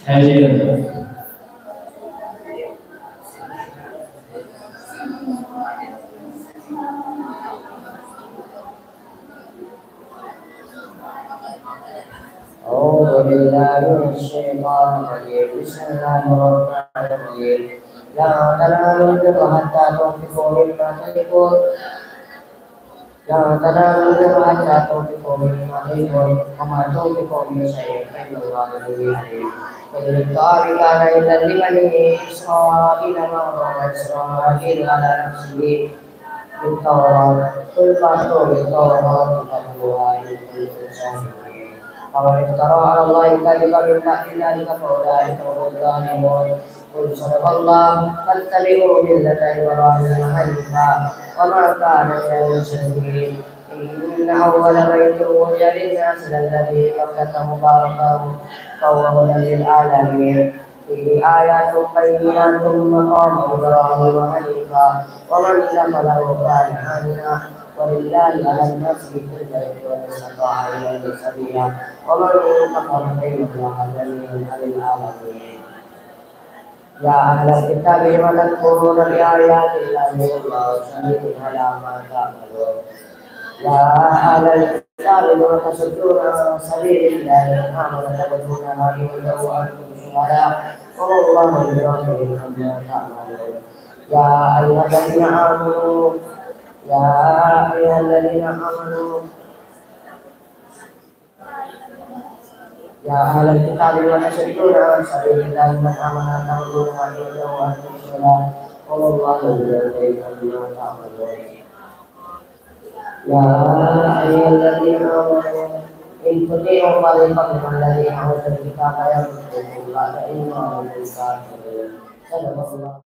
حاجة. أعوذ بالله من الشيطان الرجيم بسم الله الرحمن الرحيم لا تنالوا البر حتى تنفقوا مما تحبون لا تنالوا البر حتى تنفقوا مما تحبون وما تنفقوا من شيء فإن الله به عليم وإذ الطعام كان إلا لبني إسرائيل ما إسرائيل على نفسه بالتوراة قل فأتوا بالتوراة فاتلوها إن كنتم صادقين فمن افترى على الله كذبا من بعد ذلك فأولئك هم الظالمون قل صدق الله فاتبعوا ملة إبراهيم حنيفا وما كان من المشركين إن أول بيت وضع للناس للذي ببكة مباركا وهو هدى للعالمين فيه آيات بينات مقام إبراهيم حنيفا ومن دخله كان آمنا ولله على الناس كل بيت استطاع إليه سبيلا ومن كفر فإن الله غني عن العالمين يا أهل الكتاب لم تكفرون بآيات الله والله شهيد على ما تعملون يا أهل الكتاب لم تصدون عن سبيل الله آمن تبغونها عوجا وأنتم شهداء والله بغافل عما تعملون يا أيها الذين آمنوا يا أيها الذين آمنوا يا أهل الكتاب لم تصدون عن سبيل الله من آمن تبغونها عوجا وأنتم شهداء والله بغافل عما تعملون يا أيها الذين آمنوا إن تطيعوا فريقا من الذين أوتوا الكتاب يردوكم بعد إيمانكم كافرين صدق الله.